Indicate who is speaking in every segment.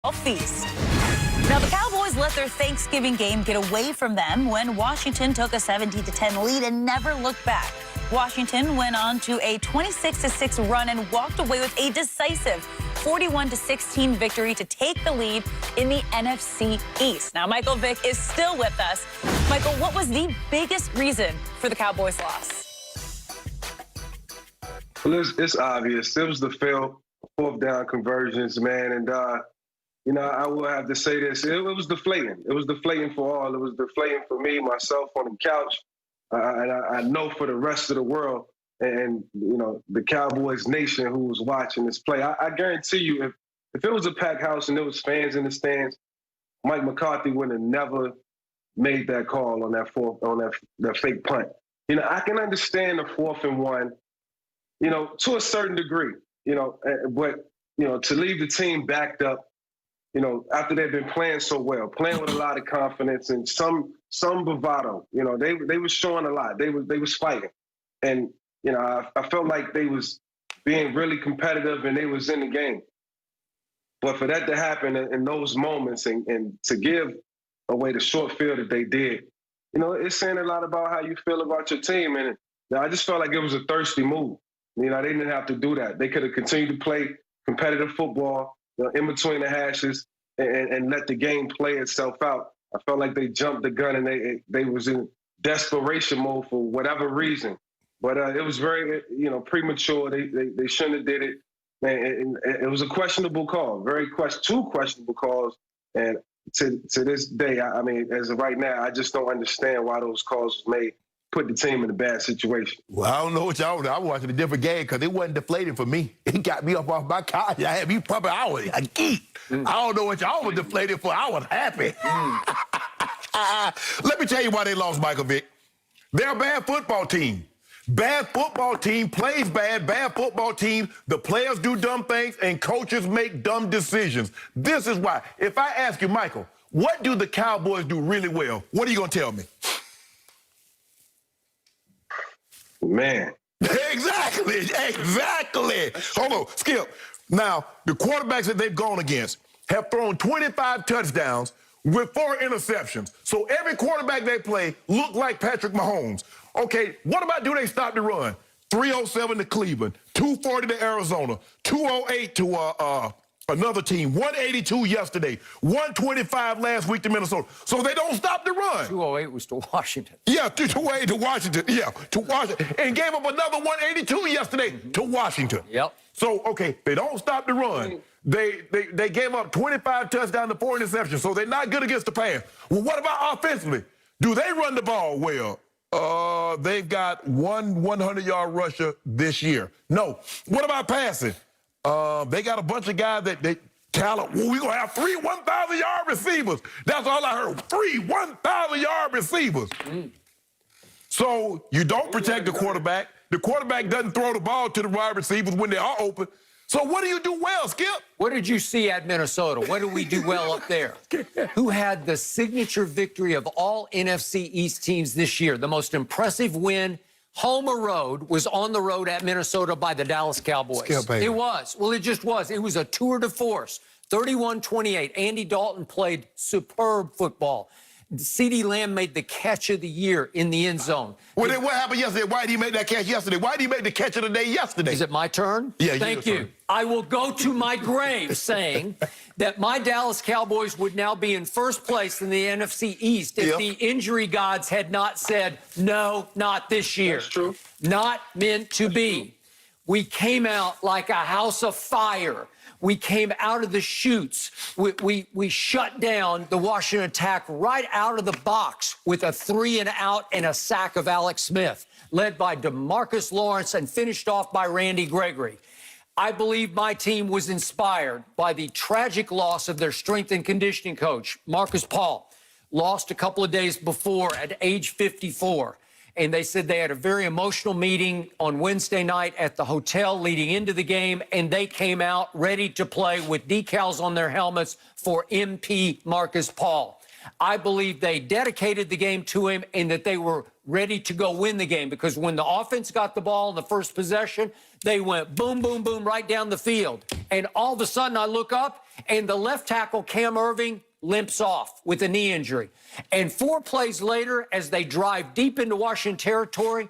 Speaker 1: feast. Now, the Cowboys let their Thanksgiving game get away from them when Washington took a 17-10 lead and never looked back. Washington went on to a 26-6 run and walked away with a decisive 41-16 victory to take the lead in the NFC East. Now, Michael Vick is still with us. Michael, what was the biggest reason for the Cowboys' loss?
Speaker 2: Well, it's obvious. It was the failed fourth down conversions, man. And, you know, I will have to say this. It was deflating. It was deflating for all. It was deflating for me, myself on the couch. And I know for the rest of the world and, you know, the Cowboys nation who was watching this play. I guarantee you, if it was a packed house and there was fans in the stands, Mike McCarthy would have never made that call on that fake punt. You know, I can understand the 4th and 1, you know, to a certain degree, you know, but, you know, to leave the team backed up, you know, after they've been playing so well, playing with a lot of confidence and some bravado, you know, they were showing a lot. They was fighting. And, you know, I felt like they was being really competitive and they was in the game. But for that to happen in those moments and to give away the short field that they did, you know, it's saying a lot about how you feel about your team. And you know, I just felt like it was a thirsty move. You know, they didn't have to do that. They could have continued to play competitive football, you know, in between the hashes and let the game play itself out. I felt like they jumped the gun and they was in desperation mode for whatever reason. But it was very, you know, premature. They shouldn't have did it. And it was a questionable call, two questionable calls. And to this day, I mean, as of right now, I just don't understand why those calls was made, put the team in a bad situation.
Speaker 3: Well, I don't know what y'all know. I was watching a different game because it wasn't deflating for me. It got me up off my couch. I had me pumping. I was a geek. I don't know what y'all was deflated for. I was happy. Let me tell you why they lost, Michael Vick. They're a bad football team. Bad football team plays bad football team. The players do dumb things and coaches make dumb decisions. This is why. If I ask you, Michael, what do the Cowboys do really well? What are you going to tell me?
Speaker 2: Man.
Speaker 3: Exactly. Hold on, Skip. Now, the quarterbacks that they've gone against have thrown 25 touchdowns with 4 interceptions. So every quarterback they play looked like Patrick Mahomes. Okay, what about do they stop the run? 307 to Cleveland, 240 to Arizona, 208 to another team, 182 yesterday, 125 last week to Minnesota. So they don't stop the run.
Speaker 4: 208 was to Washington.
Speaker 3: Yeah, 208 to Washington. Yeah, to Washington. And gave up another 182 yesterday to Washington.
Speaker 4: Yep.
Speaker 3: So, okay, they don't stop the run. They gave up 25 touchdowns to 4 interceptions, so they're not good against the pass. Well, what about offensively? Do they run the ball well? They've got one 100-yard rusher this year. No. What about passing? They got a bunch of guys that they talent. Well, we're going to have 3 1,000-yard receivers. That's all I heard. 3 1,000-yard receivers. So you don't protect the quarterback. The quarterback doesn't throw the ball to the wide receivers when they are open. So what do you do well, Skip?
Speaker 4: What did you see at Minnesota? What did we do well up there? Who had the signature victory of all NFC East teams this year? The most impressive win, home or road, was on the road at Minnesota by the Dallas Cowboys.
Speaker 3: Skip,
Speaker 4: it was. Well, it just was. It was a tour de force. 31-28. Andy Dalton played superb football. CeeDee Lamb made the catch of the year in the end zone.
Speaker 3: Well, then what happened yesterday? Why did he make that catch yesterday? Why did he make the catch of the day yesterday?
Speaker 4: Is it my turn?
Speaker 3: Yeah,
Speaker 4: Thank you. I will go to my grave saying that my Dallas Cowboys would now be in first place in the NFC East if the injury gods had not said, no, not this year.
Speaker 2: That's true.
Speaker 4: Not meant to be. We came out like a house of fire. We came out of the chutes. We shut down the Washington attack right out of the box with a 3-and-out and a sack of Alex Smith, led by DeMarcus Lawrence and finished off by Randy Gregory. I believe my team was inspired by the tragic loss of their strength and conditioning coach, Marcus Paul, lost a couple of days before at age 54. And they said they had a very emotional meeting on Wednesday night at the hotel leading into the game, and they came out ready to play with decals on their helmets for MP Marcus Paul. I believe they dedicated the game to him and that they were ready to go win the game, because when the offense got the ball in the first possession, They went boom, boom, boom right down the field. And all of a sudden I look up and the left tackle, Cam Irving, limps off with a knee injury. And 4 plays later, as they drive deep into Washington territory,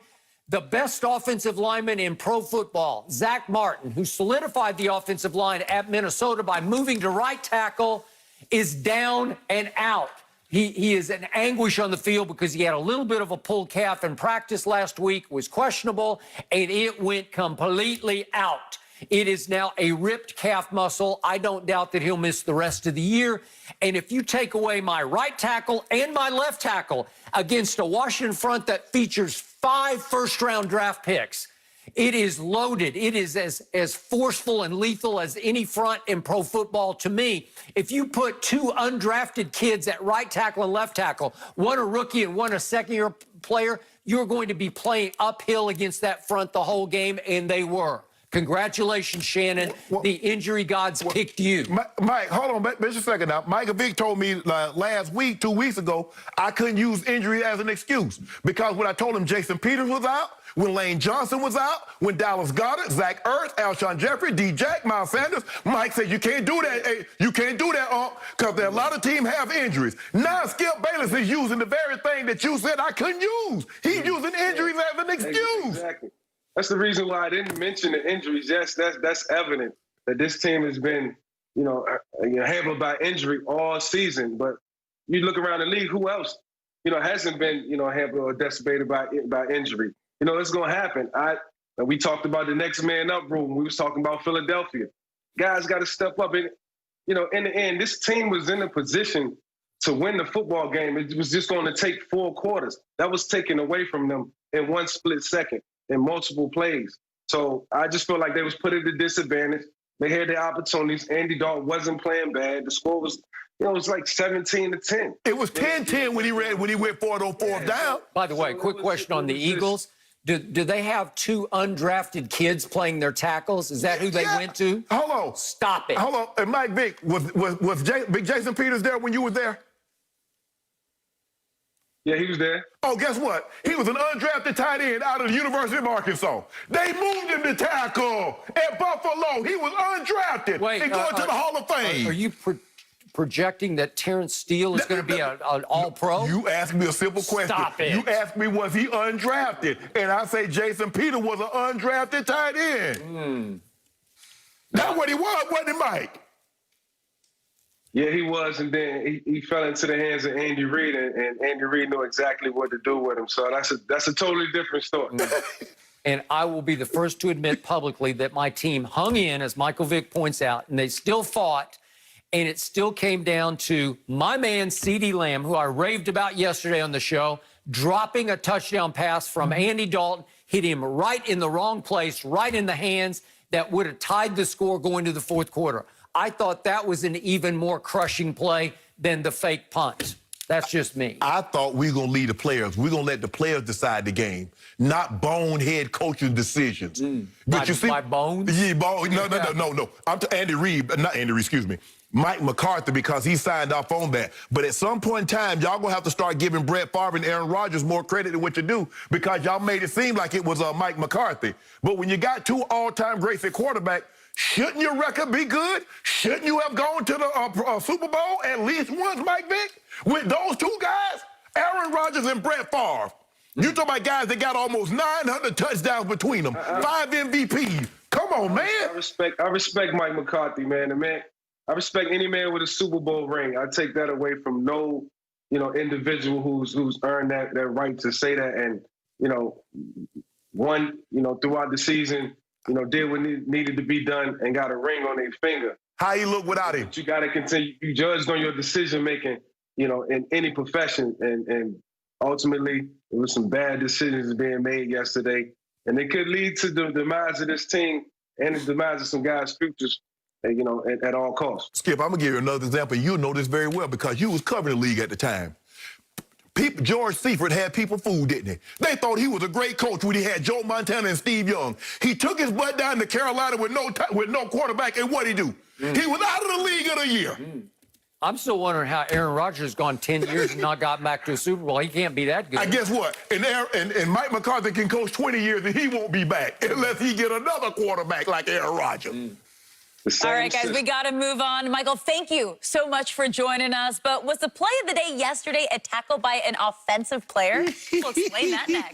Speaker 4: the best offensive lineman in pro football, Zach Martin, who solidified the offensive line at Minnesota by moving to right tackle, is down and out. He is in anguish on the field because he had a little bit of a pulled calf in practice last week, was questionable, and it went completely out. It is now a ripped calf muscle. I don't doubt that he'll miss the rest of the year. And if you take away my right tackle and my left tackle against a Washington front that features 5 first-round draft picks, it is loaded. It is as forceful and lethal as any front in pro football to me. If you put 2 undrafted kids at right tackle and left tackle, one a rookie and one a second-year player, you're going to be playing uphill against that front the whole game, and they were. Congratulations, Shannon. The injury gods picked you.
Speaker 3: Mike, hold on just a second now. Michael Vick told me last week, 2 weeks ago, I couldn't use injury as an excuse because when I told him Jason Peters was out, when Lane Johnson was out, when Dallas Goedert, Zach Ertz, Alshon Jeffrey, D. Jack, Miles Sanders, Mike said, you can't do that. Hey, you can't do that, because a lot of teams have injuries. Now Skip Bayless is using the very thing that you said I couldn't use. He's using injuries as an excuse.
Speaker 2: Exactly. That's the reason why I didn't mention the injuries. Yes, that's evident that this team has been, hampered by injury all season. But you look around the league, who else, hasn't been, hampered or decimated by injury? It's going to happen. We talked about the next man up rule when we was talking about Philadelphia. Guys got to step up. And, in the end, this team was in a position to win the football game. It was just going to take 4 quarters. That was taken away from them in 1 split second. In multiple plays. So I just feel like they was put at a disadvantage. They had their opportunities. Andy Dalton wasn't playing bad. The score was, it was like 17-10.
Speaker 3: It was 10-10 when he went for it on 4th down.
Speaker 4: By the way, quick question on the Eagles. Do they have 2 undrafted kids playing their tackles? Is that who they went to?
Speaker 3: Hold on.
Speaker 4: Stop it.
Speaker 3: Hold on. And Mike Vick, was Big Jason Peters there when you were there?
Speaker 2: Yeah, he was there.
Speaker 3: Oh, guess what? He was an undrafted tight end out of the University of Arkansas. They moved him to tackle at Buffalo. He was undrafted.
Speaker 4: Wait,
Speaker 3: and going to the Hall of Fame.
Speaker 4: Are you projecting that Terrence Steele is going to be an all-pro?
Speaker 3: You asked me a simple question.
Speaker 4: Stop it.
Speaker 3: You asked me, was he undrafted? And I say Jason Peters was an undrafted tight end. That's what he was, wasn't it, Mike?
Speaker 2: Yeah, he was, and then he fell into the hands of Andy Reid, and Andy Reid knew exactly what to do with him. So that's a totally different story.
Speaker 4: And I will be the first to admit publicly that my team hung in, as Michael Vick points out, and they still fought, and it still came down to my man, CeeDee Lamb, who I raved about yesterday on the show, dropping a touchdown pass from Andy Dalton, hit him right in the wrong place, right in the hands, that would have tied the score going to the 4th quarter. I thought that was an even more crushing play than the fake punt. That's just me.
Speaker 3: I thought we were going to lead the players. We're going to let the players decide the game, not bonehead coaching decisions.
Speaker 4: But you see, by bones?
Speaker 3: Yeah, no. I'm to Andy Reid, not Andy Reid, excuse me. Mike McCarthy, because he signed off on that. But at some point in time, y'all going to have to start giving Brett Favre and Aaron Rodgers more credit than what you do, because y'all made it seem like it was Mike McCarthy. But when you got 2 all-time greats at quarterback, shouldn't your record be good? Shouldn't you have gone to the Super Bowl at least once, Mike Vick? With those 2 guys, Aaron Rodgers and Brett Favre. You talking about guys that got almost 900 touchdowns between them, 5 MVPs. Come on, man.
Speaker 2: I respect Mike McCarthy, man. I respect any man with a Super Bowl ring. I take that away from no, individual who's earned that right to say that, and won, throughout the season. Did what needed to be done and got a ring on their finger.
Speaker 3: How he look without him?
Speaker 2: But you got to continue. You judged on your decision making, in any profession, and ultimately there was some bad decisions being made yesterday, and it could lead to the demise of this team and the demise of some guys' futures, at all costs.
Speaker 3: Skip, I'm gonna give you another example. You know this very well because you was covering the league at the time. George Seifert had people fooled, didn't he? They thought he was a great coach when he had Joe Montana and Steve Young. He took his butt down to Carolina with no quarterback, and what'd he do? He was out of the league of the year.
Speaker 4: I'm still wondering how Aaron Rodgers has gone 10 years and not gotten back to a Super Bowl. He can't be that good.
Speaker 3: I guess what? And Mike McCarthy can coach 20 years and he won't be back unless he get another quarterback like Aaron Rodgers.
Speaker 1: All right, guys, we got to move on. Michael, thank you so much for joining us. But was the play of the day yesterday a tackle by an offensive player? We'll explain that next.